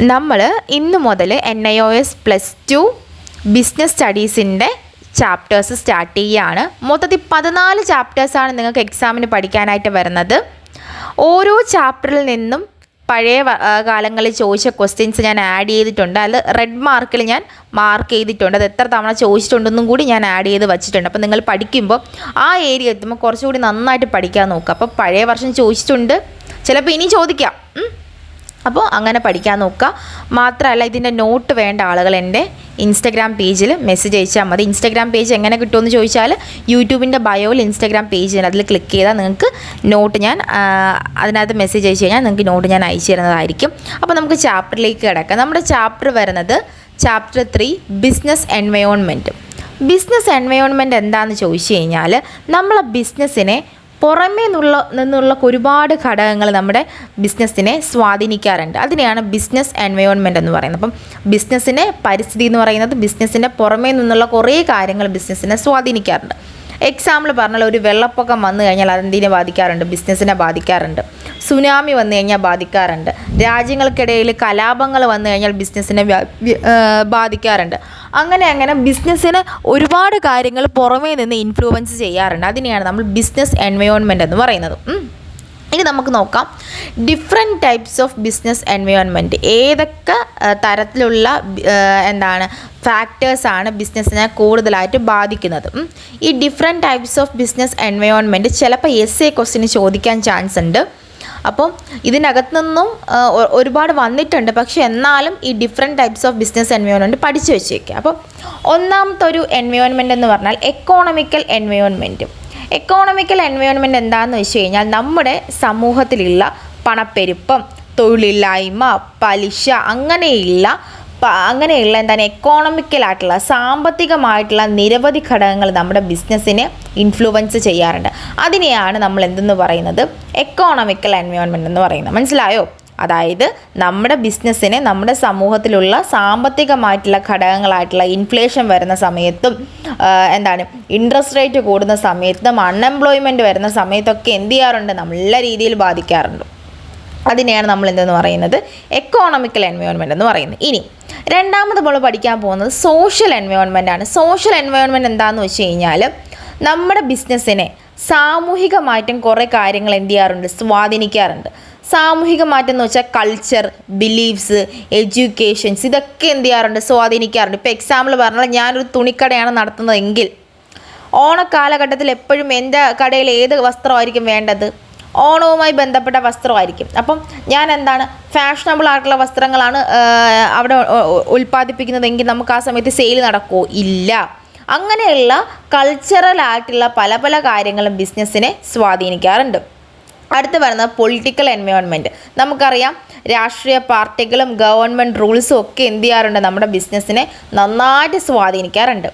നമ്മൾ ഇന്ന് മുതൽ NIOS+2 ബിസിനസ് സ്റ്റഡീസിൻ്റെ ചാപ്റ്റേഴ്സ് സ്റ്റാർട്ട് ചെയ്യുകയാണ്. മൊത്തത്തിൽ 14 ചാപ്റ്റേഴ്സാണ് നിങ്ങൾക്ക് എക്സാമിന് പഠിക്കാനായിട്ട് വരുന്നത്. ഓരോ ചാപ്റ്ററിൽ നിന്നും പഴയ കാലങ്ങളിൽ ചോദിച്ച ക്വസ്റ്റ്യൻസ് ഞാൻ ആഡ് ചെയ്തിട്ടുണ്ട്. അത് റെഡ് മാർക്കിൽ ഞാൻ മാർക്ക് ചെയ്തിട്ടുണ്ട്. അത് എത്ര തവണ ചോദിച്ചിട്ടുണ്ടെന്നും കൂടി ഞാൻ ആഡ് ചെയ്ത് വെച്ചിട്ടുണ്ട്. അപ്പോൾ നിങ്ങൾ പഠിക്കുമ്പോൾ ആ ഏരിയ എത്തുമ്പോൾ കുറച്ചുകൂടി നന്നായിട്ട് പഠിക്കാൻ നോക്കുക. അപ്പോൾ പഴയ വർഷം ചോദിച്ചിട്ടുണ്ട്, ചിലപ്പോൾ ഇനി ചോദിക്കാം. അപ്പോൾ അങ്ങനെ പഠിക്കാൻ നോക്കുക. മാത്രമല്ല, ഇതിൻ്റെ നോട്ട് വേണ്ട ആളുകൾ എൻ്റെ ഇൻസ്റ്റഗ്രാം പേജിൽ മെസ്സേജ് അയച്ചാൽ മതി. ഇൻസ്റ്റഗ്രാം പേജ് എങ്ങനെ കിട്ടുമെന്ന് ചോദിച്ചാൽ യൂട്യൂബിൻ്റെ ബയോയിൽ ഇൻസ്റ്റഗ്രാം പേജ് ഉണ്ട്. അതിൽ ക്ലിക്ക് ചെയ്താൽ നിങ്ങൾക്ക് നോട്ട് ഞാൻ അതിനകത്ത് മെസ്സേജ് അയച്ചു കഴിഞ്ഞാൽ നിങ്ങൾക്ക് നോട്ട് ഞാൻ അയച്ചു തരുന്നതായിരിക്കും. അപ്പോൾ നമുക്ക് ചാപ്റ്ററിലേക്ക് കിടക്കാം. നമ്മുടെ ചാപ്റ്റർ വരുന്നത് chapter 3 business environment. Business environment എന്താണെന്ന് ചോദിച്ചു കഴിഞ്ഞാൽ നമ്മളെ ബിസിനസ്സിനെ പുറമേ നിന്നുള്ള ഒരുപാട് ഘടകങ്ങൾ നമ്മുടെ ബിസിനസ്സിനെ സ്വാധീനിക്കാറുണ്ട്. അതിനെയാണ് ബിസിനസ് എൻവയോൺമെൻറ്റ് എന്ന് പറയുന്നത്. അപ്പം ബിസിനസ്സിനെ പരിസ്ഥിതി എന്ന് പറയുന്നത് ബിസിനസ്സിൻ്റെ പുറമേ നിന്നുള്ള കുറേ കാര്യങ്ങൾ ബിസിനസ്സിനെ സ്വാധീനിക്കാറുണ്ട്. എക്സാമ്പിൾ പറഞ്ഞാൽ, ഒരു വെള്ളപ്പൊക്കം വന്നു കഴിഞ്ഞാൽ അതെന്തിനെ ബാധിക്കാറുണ്ട്? ബിസിനസ്സിനെ ബാധിക്കാറുണ്ട്. സുനാമി വന്നു കഴിഞ്ഞാൽ ബാധിക്കാറുണ്ട്. രാജ്യങ്ങൾക്കിടയിൽ കലാപങ്ങൾ വന്നു കഴിഞ്ഞാൽ ബിസിനസ്സിനെ ബാധിക്കാറുണ്ട്. അങ്ങനെ ബിസിനസ്സിന് ഒരുപാട് കാര്യങ്ങൾ പുറമേ നിന്ന് ഇൻഫ്ലുവൻസ് ചെയ്യാറുണ്ട്. അതിനെയാണ് നമ്മൾ ബിസിനസ് എൻവയോൺമെൻറ്റ് എന്ന് പറയുന്നത്. ഇനി നമുക്ക് നോക്കാം different types of business environment. ഏതൊക്കെ തരത്തിലുള്ള ഫാക്ടേഴ്സാണ് ബിസിനസ്സിനെ കൂടുതലായിട്ട് ബാധിക്കുന്നത്. ഈ different types of business environment ചിലപ്പോൾ essay ക്വസ്റ്റിന് ചോദിക്കാൻ ചാൻസ് ഉണ്ട്. അപ്പോൾ ഇതിനകത്ത് നിന്നും ഒരുപാട് വന്നിട്ടുണ്ട്. പക്ഷേ എന്നാലും ഈ different types of business environment പഠിച്ചു വെച്ചേക്കുക. അപ്പോൾ ഒന്നാമത്തെ ഒരു എൻവയോൺമെൻറ്റ് എന്ന് പറഞ്ഞാൽ എക്കോണമിക്കൽ എൻവയോൺമെൻറ്റ്. എക്കോണമിക്കൽ എൻവയോൺമെൻറ്റ് എന്താണെന്ന് വെച്ച് കഴിഞ്ഞാൽ നമ്മുടെ സമൂഹത്തിലുള്ള പണപ്പെരുപ്പം, തൊഴിലില്ലായ്മ, പലിശ അങ്ങനെയുള്ള എക്കോണമിക്കലായിട്ടുള്ള സാമ്പത്തികമായിട്ടുള്ള നിരവധി ഘടകങ്ങൾ നമ്മുടെ ബിസിനസ്സിനെ ഇൻഫ്ലുവൻസ് ചെയ്യാറുണ്ട്. അതിനെയാണ് നമ്മൾ എന്തെന്ന് പറയുന്നത്? എക്കോണമിക്കൽ എൻവയോൺമെൻറ്റ് എന്ന് പറയുന്നത്. മനസ്സിലായോ? അതായത് നമ്മുടെ ബിസിനസ്സിനെ നമ്മുടെ സമൂഹത്തിലുള്ള സാമ്പത്തികമായിട്ടുള്ള ഘടകങ്ങളായിട്ടുള്ള ഇൻഫ്ലേഷൻ വരുന്ന സമയത്തും ഇൻട്രസ്റ്റ് റേറ്റ് കൂടുന്ന സമയത്തും അൺഎംപ്ലോയ്മെൻറ്റ് വരുന്ന സമയത്തൊക്കെ എന്ത് ചെയ്യാറുണ്ട്? നല്ല രീതിയിൽ ബാധിക്കാറുണ്ട്. അതിനെയാണ് നമ്മൾ എന്തെന്ന് പറയുന്നത്? എക്കോണമിക്കൽ എൻവയോൺമെൻറ്റ് എന്ന് പറയുന്നത്. ഇനി രണ്ടാമത് നമ്മൾ പഠിക്കാൻ പോകുന്നത് സോഷ്യൽ എൻവയോൺമെൻ്റ് ആണ്. സോഷ്യൽ എൻവയോൺമെൻറ്റ് എന്താണെന്ന് വെച്ച് കഴിഞ്ഞാൽ നമ്മുടെ ബിസിനസ്സിനെ സാമൂഹികമായിട്ടും കുറേ കാര്യങ്ങൾ എന്ത് ചെയ്യാറുണ്ട്? സ്വാധീനിക്കാറുണ്ട്. സാമൂഹിക മാറ്റം എന്ന് വെച്ചാൽ കൾച്ചർ, ബിലീഫ്സ്, എഡ്യൂക്കേഷൻസ്, ഇതൊക്കെ എന്ത് ചെയ്യാറുണ്ട്? സ്വാധീനിക്കാറുണ്ട്. ഇപ്പോൾ എക്സാമ്പിൾ പറഞ്ഞാൽ, ഞാനൊരു തുണിക്കടയാണ് നടത്തുന്നതെങ്കിൽ ഓണക്കാലഘട്ടത്തിൽ എപ്പോഴും എൻ്റെ കടയിൽ ഏത് വസ്ത്രമായിരിക്കും വേണ്ടത്? ഓണവുമായി ബന്ധപ്പെട്ട വസ്ത്രമായിരിക്കും. അപ്പം ഞാൻ ഫാഷനബിൾ ആയിട്ടുള്ള വസ്ത്രങ്ങളാണ് അവിടെ ഉൽപ്പാദിപ്പിക്കുന്നതെങ്കിൽ നമുക്ക് ആ സമയത്ത് സെയിൽ നടക്കുമോ? ഇല്ല. അങ്ങനെയുള്ള കൾച്ചറൽ ആയിട്ടുള്ള പല പല കാര്യങ്ങളും ബിസിനസ്സിനെ സ്വാധീനിക്കാറുണ്ട്. അടുത്ത് വരുന്നത് പൊളിറ്റിക്കൽ എൻവയോൺമെൻറ്റ്. നമുക്കറിയാം, രാഷ്ട്രീയ പാർട്ടികളും ഗവൺമെൻറ് റൂൾസും ഒക്കെ എന്ത് ചെയ്യാറുണ്ട്? നമ്മുടെ ബിസിനസ്സിനെ നന്നായിട്ട് സ്വാധീനിക്കാറുണ്ട്.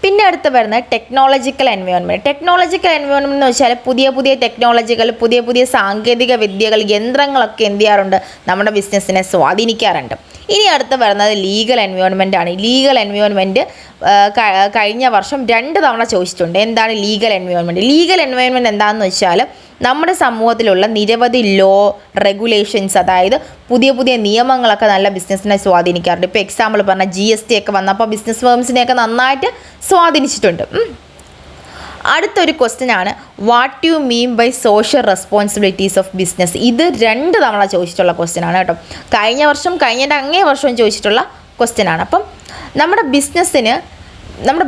പിന്നെ അടുത്ത് വരുന്നത് ടെക്നോളജിക്കൽ എൻവയോൺമെൻറ്റ്. ടെക്നോളജിക്കൽ എൻവയോൺമെൻറ്റ് എന്ന് വെച്ചാൽ പുതിയ ടെക്നോളജികൾ, പുതിയ സാങ്കേതിക വിദ്യകൾ, യന്ത്രങ്ങളൊക്കെ എന്ത് ചെയ്യാറുണ്ട്? നമ്മുടെ ബിസിനസ്സിനെ സ്വാധീനിക്കാറുണ്ട്. ഇനി അടുത്ത് വരുന്നത് ലീഗൽ എൻവയോൺമെൻ്റ് ആണ്. ലീഗൽ എൻവയോൺമെൻറ്റ് കഴിഞ്ഞ വർഷം 2 തവണ ചോദിച്ചിട്ടുണ്ട്. എന്താണ് ലീഗൽ എൻവയോൺമെൻറ്റ്? ലീഗൽ എൻവയോൺമെൻറ്റ് എന്താണെന്ന് വെച്ചാൽ നമ്മുടെ സമൂഹത്തിലുള്ള നിരവധി ലോ, റെഗുലേഷൻസ്, അതായത് പുതിയ നിയമങ്ങളൊക്കെ നല്ല ബിസിനസ്സിനെ സ്വാധീനിക്കാറുണ്ട്. ഇപ്പോൾ എക്സാമ്പിൾ പറഞ്ഞാൽ GST ഒക്കെ വന്നപ്പോൾ ബിസിനസ് ഫേംസിനെയൊക്കെ നന്നായിട്ട് സ്വാധീനിച്ചിട്ടുണ്ട്. അടുത്തൊരു ക്വസ്റ്റ്യൻ ആണ്, what you mean by social responsibilities of business. ഇത് 2 തവണ ചോദിച്ചിട്ടുള്ള ക്വസ്റ്റ്യൻ ആണ് കേട്ടോ. കഴിഞ്ഞ വർഷം, കഴിഞ്ഞതിൻ്റെ അങ്ങേ വർഷവും ചോദിച്ചിട്ടുള്ള ക്വസ്റ്റ്യൻ ആണ്. അപ്പം നമ്മുടെ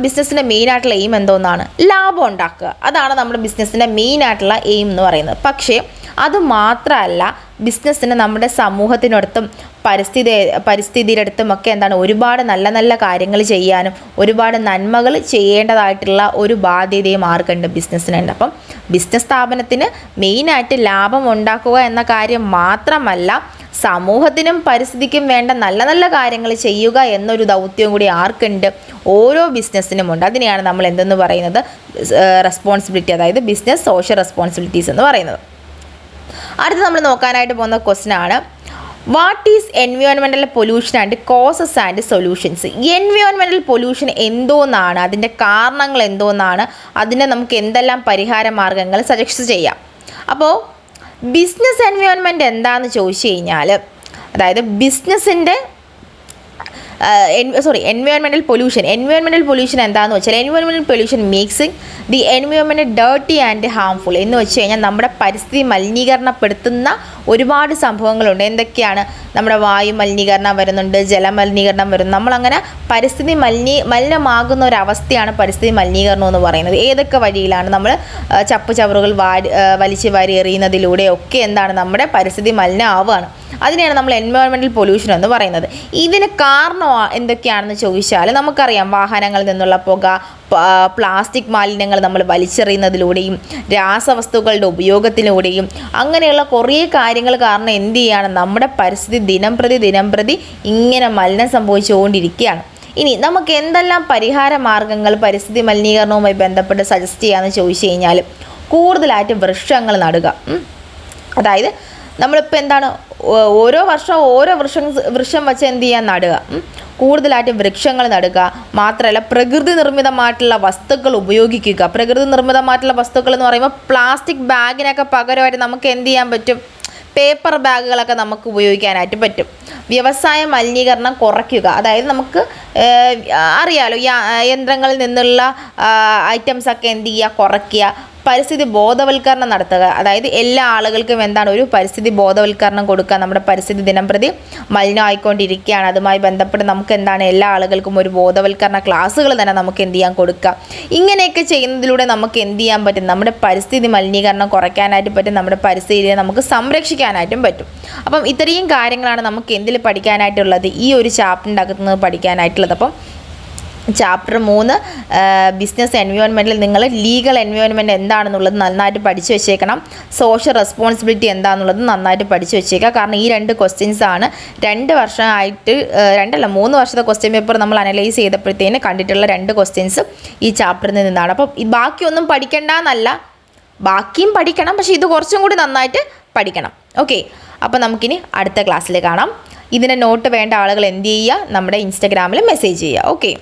ബിസിനസ്സിൻ്റെ മെയിനായിട്ടുള്ള എയിം എന്തോന്നാണ്? ലാഭം ഉണ്ടാക്കുക. അതാണ് നമ്മുടെ ബിസിനസ്സിൻ്റെ മെയിനായിട്ടുള്ള എയിം എന്ന് പറയുന്നത്. പക്ഷേ അതുമാത്രമല്ല, ബിസിനസ്സിന് നമ്മുടെ സമൂഹത്തിനടുത്തും പരിസ്ഥിതിയുടെ അടുത്തും ഒക്കെ ഒരുപാട് നല്ല നല്ല കാര്യങ്ങൾ ചെയ്യാനും ഒരുപാട് നന്മകൾ ചെയ്യേണ്ടതായിട്ടുള്ള ഒരു ബാധ്യതയും ആർക്കുണ്ട്? ബിസിനസ്സിനുണ്ട്. അപ്പം ബിസിനസ് സ്ഥാപനത്തിന് മെയിനായിട്ട് ലാഭം ഉണ്ടാക്കുക എന്ന കാര്യം മാത്രമല്ല, സമൂഹത്തിനും പരിസ്ഥിതിക്കും വേണ്ട നല്ല നല്ല കാര്യങ്ങൾ ചെയ്യുക എന്നൊരു ദൗത്യവും കൂടി ആർക്കുണ്ട്? ഓരോ ബിസിനസ്സിനുമുണ്ട്. അതിനെയാണ് നമ്മൾ എന്തെന്ന് പറയുന്നത്? റെസ്പോൺസിബിലിറ്റി, അതായത് ബിസിനസ് സോഷ്യൽ റെസ്പോൺസിബിലിറ്റീസ് എന്ന് പറയുന്നത്. അടുത്ത് നമ്മൾ നോക്കാനായിട്ട് പോകുന്ന ക്വസ്റ്റ്യൻ ആണ്, what is environmental pollution and causes and solutions. Environmental pollution എന്തോന്നാണ്? അതിൻ്റെ കാരണങ്ങൾ എന്തോന്നാണ്? അതിന് നമുക്ക് എന്തെല്ലാം പരിഹാര മാർഗ്ഗങ്ങൾ സജസ്റ്റ് ചെയ്യാം? അപ്പോൾ ബിസിനസ് എൻവയോൺമെൻറ്റ് എന്താണെന്ന് ചോദിച്ചു കഴിഞ്ഞാൽ അതായത് ബിസിനസ്സിൻ്റെ എൻവയോൺമെൻറ്റൽ പൊല്യൂഷൻ എന്താണെന്ന് വെച്ചാൽ environmental pollution makes the environment dirty and harmful എന്ന് വെച്ച് കഴിഞ്ഞാൽ നമ്മുടെ പരിസ്ഥിതി മലിനീകരണപ്പെടുത്തുന്ന ഒരുപാട് സംഭവങ്ങളുണ്ട്. എന്തൊക്കെയാണ്? നമ്മുടെ വായു മലിനീകരണം വരുന്നുണ്ട്, ജലമലിനീകരണം വരുന്നു. നമ്മളങ്ങനെ പരിസ്ഥിതി മലിനമാകുന്ന ഒരവസ്ഥയാണ് പരിസ്ഥിതി മലിനീകരണം എന്ന് പറയുന്നത്. ഏതൊക്കെ വഴിയിലാണ്? നമ്മൾ ചപ്പുചവറുകൾ വലിച്ച് വാരി എറിയുന്നതിലൂടെയൊക്കെ എന്താണ് നമ്മുടെ പരിസ്ഥിതി മലിനമാവുകയാണ്. അതിനെയാണ് നമ്മൾ എൻവയോൺമെൻറ്റൽ പൊല്യൂഷൻ എന്ന് പറയുന്നത്. ഇതിന് കാരണം എന്തൊക്കെയാണെന്ന് ചോദിച്ചാൽ നമുക്കറിയാം, വാഹനങ്ങളിൽ നിന്നുള്ള പുക, പ്ലാസ്റ്റിക് മാലിന്യങ്ങൾ നമ്മൾ വലിച്ചെറിയുന്നതിലൂടെയും രാസവസ്തുക്കളുടെ ഉപയോഗത്തിലൂടെയും അങ്ങനെയുള്ള കുറേ കാര്യങ്ങൾ കാരണം എന്ത് ചെയ്യാണ്, നമ്മുടെ പരിസ്ഥിതി ദിനം പ്രതി ഇങ്ങനെ മലിനം സംഭവിച്ചുകൊണ്ടിരിക്കുകയാണ്. ഇനി നമുക്ക് എന്തെല്ലാം പരിഹാര മാർഗ്ഗങ്ങൾ പരിസ്ഥിതി മലിനീകരണവുമായി ബന്ധപ്പെട്ട് സജസ്റ്റ് ചെയ്യാമെന്ന് ചോദിച്ചു കഴിഞ്ഞാൽ, കൂടുതലായിട്ട് വൃക്ഷങ്ങൾ നടുക. അതായത് നമ്മളിപ്പോൾ എന്താണ്, ഓരോ വർഷവും ഓരോ വൃക്ഷം വെച്ച് എന്ത് ചെയ്യാൻ നടുക, കൂടുതലായിട്ട് വൃക്ഷങ്ങൾ നടുക. മാത്രമല്ല പ്രകൃതി നിർമ്മിതമായിട്ടുള്ള വസ്തുക്കൾ ഉപയോഗിക്കുക. പ്രകൃതി നിർമ്മിതമായിട്ടുള്ള വസ്തുക്കൾ എന്ന് പറയുമ്പോൾ പ്ലാസ്റ്റിക് ബാഗിനൊക്കെ പകരമായിട്ട് നമുക്ക് എന്ത് ചെയ്യാൻ പറ്റും, പേപ്പർ ബാഗുകളൊക്കെ നമുക്ക് ഉപയോഗിക്കാനായിട്ട് പറ്റും. വ്യവസായ മലിനീകരണം കുറയ്ക്കുക. അതായത് നമുക്ക് അറിയാലോ, യന്ത്രങ്ങളിൽ നിന്നുള്ള ഐറ്റംസൊക്കെ എന്ത് ചെയ്യുക, കുറയ്ക്കുക. പരിസ്ഥിതി ബോധവൽക്കരണം നടത്തുക. അതായത് എല്ലാ ആളുകൾക്കും എന്താണ്, ഒരു പരിസ്ഥിതി ബോധവൽക്കരണം കൊടുക്കുക. നമ്മുടെ പരിസ്ഥിതി ദിനം പ്രതി മലിനമായിക്കൊണ്ടിരിക്കുകയാണ്. അതുമായി ബന്ധപ്പെട്ട് നമുക്ക് എന്താണ്, എല്ലാ ആളുകൾക്കും ഒരു ബോധവൽക്കരണ ക്ലാസ്സുകൾ തന്നെ നമുക്ക് എന്ത് ചെയ്യാൻ കൊടുക്കുക. ഇങ്ങനെയൊക്കെ ചെയ്യുന്നതിലൂടെ നമുക്ക് എന്ത് ചെയ്യാൻ പറ്റും, നമ്മുടെ പരിസ്ഥിതി മലിനീകരണം കുറയ്ക്കാനായിട്ട് പറ്റും, നമ്മുടെ പരിസ്ഥിതിയെ നമുക്ക് സംരക്ഷിക്കാനായിട്ടും പറ്റും. അപ്പം ഇത്രയും കാര്യങ്ങളാണ് നമുക്ക് എന്തിൽ പഠിക്കാനായിട്ടുള്ളത്, ഈ ഒരു ചാപ്റ്ററിൻ്റെ അകത്ത് നിന്ന് പഠിക്കാനായിട്ടുള്ളത്. അപ്പം ചാപ്റ്റർ 3 ബിസിനസ് എൻവയോൺമെൻറ്റിൽ നിങ്ങൾ ലീഗൽ എൻവയോൺമെൻറ്റ് എന്താണെന്നുള്ളത് നന്നായിട്ട് പഠിച്ചു വെച്ചേക്കണം. സോഷ്യൽ റെസ്പോൺസിബിലിറ്റി എന്താണെന്നുള്ളത് നന്നായിട്ട് പഠിച്ചു വെച്ചേക്കുക. കാരണം ഈ 2 ക്വസ്റ്റ്യൻസാണ് 2 വർഷമായിട്ട് 3 വർഷത്തെ ക്വസ്റ്റ്യൻ പേപ്പർ നമ്മൾ അനലൈസ് ചെയ്തപ്പോഴത്തേന് കണ്ടിട്ടുള്ള 2 ക്വസ്റ്റ്യൻസ് ഈ ചാപ്റ്ററിൽ നിന്നാണ്. അപ്പം ബാക്കിയൊന്നും പഠിക്കേണ്ടെന്നല്ല, ബാക്കിയും പഠിക്കണം, പക്ഷേ ഇത് കുറച്ചും കൂടി നന്നായിട്ട് പഠിക്കണം. ഓക്കെ, അപ്പോൾ നമുക്കിനി അടുത്ത ക്ലാസ്സിൽ കാണാം. ഇതിൻ്റെ നോട്ട് വേണ്ട ആളുകൾ എന്ത് ചെയ്യുക, നമ്മുടെ ഇൻസ്റ്റാഗ്രാമിൽ മെസ്സേജ് ചെയ്യുക. ഓക്കെ.